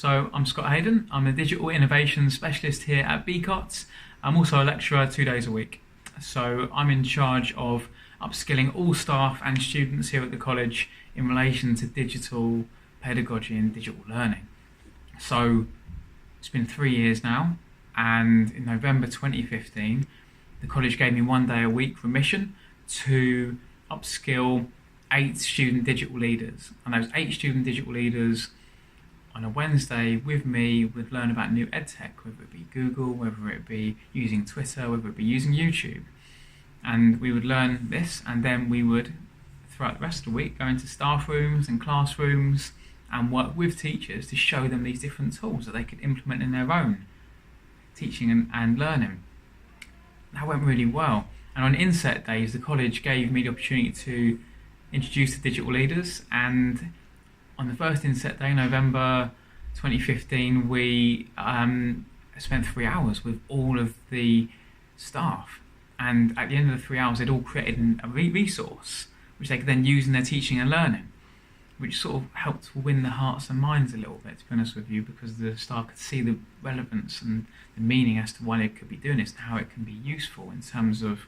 So I'm Scott Hayden. I'm a digital innovation specialist here at BCoT's. I'm also a lecturer 2 days a week. So I'm in charge of upskilling all staff and students here at the college in relation to digital pedagogy and digital learning. So it's been 3 years now, and in November 2015, the college gave me 1 day a week permission to upskill 8 student digital leaders. And those 8 student digital leaders on a Wednesday with me would learn about new edtech, whether it be Google, whether it be using Twitter, whether it be using YouTube. And we would learn this, and then we would, throughout the rest of the week, go into staff rooms and classrooms and work with teachers to show them these different tools that they could implement in their own teaching and learning. That went really well. And on inset days, the college gave me the opportunity to introduce the digital leaders, and on the first inset day, November 2015, we spent 3 hours with all of the staff. And at the end of the 3 hours, they'd all created a resource which they could then use in their teaching and learning, which sort of helped to win the hearts and minds a little bit, to be honest with you, because the staff could see the relevance and the meaning as to why they could be doing this and how it can be useful in terms of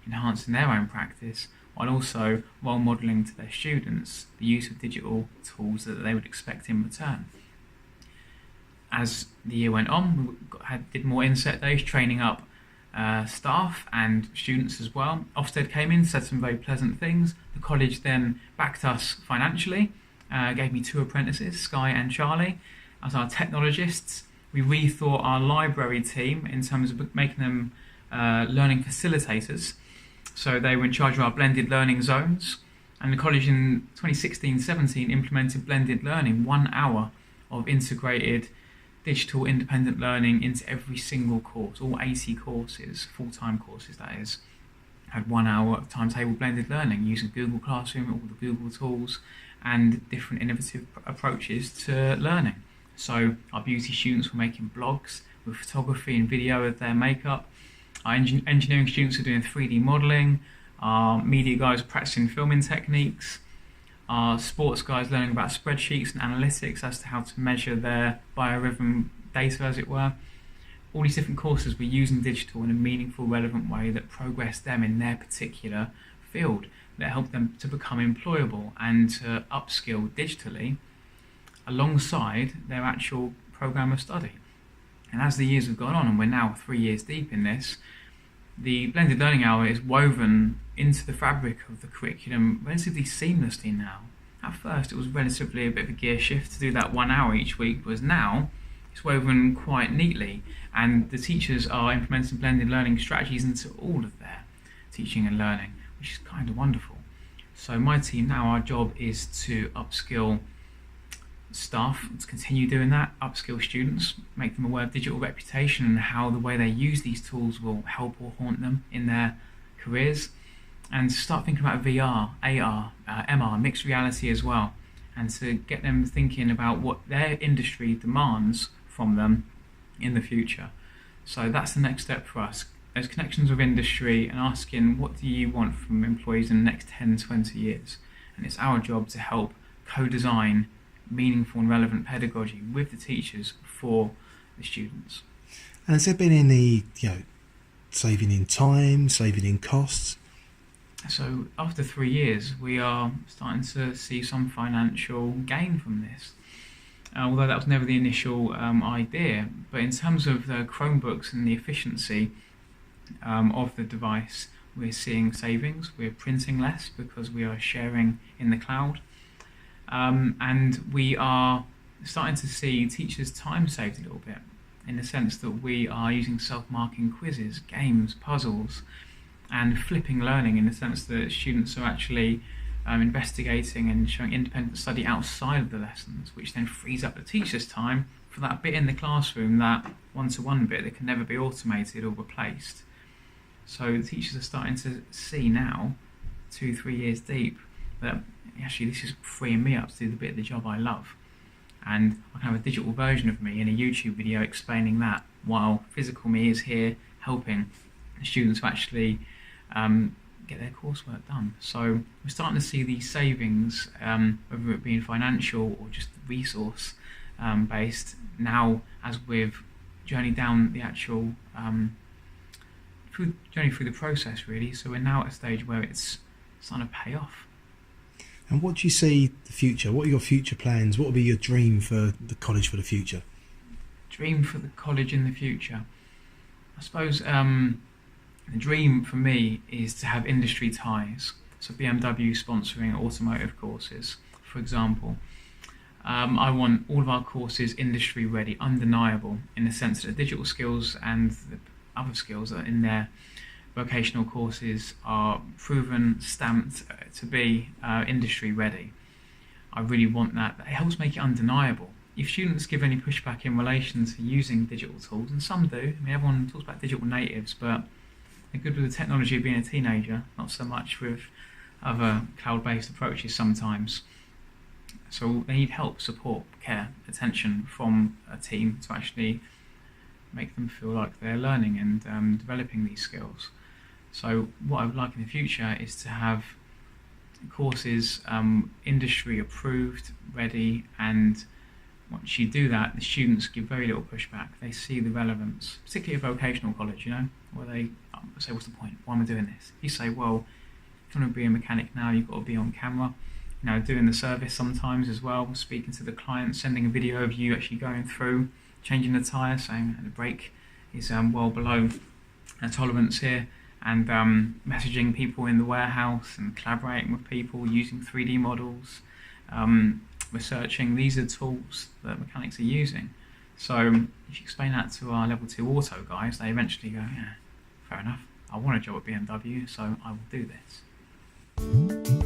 enhancing their own practice, while also role modelling to their students the use of digital tools that they would expect in return. As the year went on, we did more inset days, training up staff and students as well. Ofsted came in, said some very pleasant things. The college then backed us financially, gave me 2 apprentices, Sky and Charlie, as our technologists. We rethought our library team in terms of making them learning facilitators. So they were in charge of our blended learning zones, and the college in 2016-17 implemented blended learning, 1 hour of integrated digital independent learning into every single course. All 80 courses, full-time courses that is, had 1 hour of timetable blended learning using Google Classroom, all the Google tools, and different innovative approaches to learning. So our beauty students were making blogs with photography and video of their makeup. Our engineering students are doing 3D modelling. Our media guys are practicing filming techniques. Our sports guys learning about spreadsheets and analytics as to how to measure their biorhythm data, as it were. All these different courses were using digital in a meaningful, relevant way that progressed them in their particular field, that helped them to become employable and to upskill digitally alongside their actual programme of study. And as the years have gone on, and we're now 3 years deep in this, the blended learning hour is woven into the fabric of the curriculum relatively seamlessly now. At first, it was relatively a bit of a gear shift to do that 1 hour each week, whereas now it's woven quite neatly, and the teachers are implementing blended learning strategies into all of their teaching and learning, which is kind of wonderful. So my team now, our job is to upskill staff, to continue doing that, upskill students, make them aware of digital reputation and how the way they use these tools will help or haunt them in their careers, and start thinking about VR, AR, MR, mixed reality as well, and to get them thinking about what their industry demands from them in the future. So that's the next step for us. There's connections with industry and asking, what do you want from employees in the next 10, 20 years? And it's our job to help co-design meaningful and relevant pedagogy with the teachers for the students. And has there been any, saving in time, saving in costs? So after 3 years, we are starting to see some financial gain from this. Although that was never the initial idea, but in terms of the Chromebooks and the efficiency of the device, we're seeing savings. We're printing less because we are sharing in the cloud. And we are starting to see teachers' time saved a little bit, in the sense that we are using self-marking quizzes, games, puzzles, and flipping learning, in the sense that students are actually investigating and showing independent study outside of the lessons, which then frees up the teacher's time for that bit in the classroom, that one-to-one bit that can never be automated or replaced. So the teachers are starting to see now, 2-3 years deep, that actually this is freeing me up to do the bit of the job I love. And I can have a digital version of me in a YouTube video explaining that, while physical me is here helping the students to actually get their coursework done. So we're starting to see these savings, whether it be financial or just resource based. Now, as we've journeyed down the actual journey through the process, really, so we're now at a stage where it's starting to pay off. And what do you see the future? What are your future plans? What will be your dream for the college for the future? Dream for the college in the future? I suppose the dream for me is to have industry ties. So BMW sponsoring automotive courses, for example. I want all of our courses industry ready, undeniable, in the sense that the digital skills and the other skills that are in their vocational courses are proven, stamped to be industry ready. I really want that. It helps make it undeniable. If students give any pushback in relation to using digital tools, and some do, I mean, everyone talks about digital natives, but they're good with the technology of being a teenager, not so much with other cloud-based approaches sometimes. So they need help, support, care, attention from a team to actually make them feel like they're learning and developing these skills. So what I would like in the future is to have courses industry approved, ready, and once you do that, the students give very little pushback. They see the relevance, particularly a vocational college, where they say, what's the point? Why am I doing this? If you say, well, if you want to be a mechanic now, you've got to be on camera, doing the service sometimes as well, speaking to the client, sending a video of you actually going through, changing the tyre, saying the brake is well below tolerance here, and messaging people in the warehouse and collaborating with people, using 3D models, researching. These are tools that mechanics are using. So if you explain that to our level 2 auto guys, they eventually go, yeah, fair enough, I want a job at BMW, so I will do this.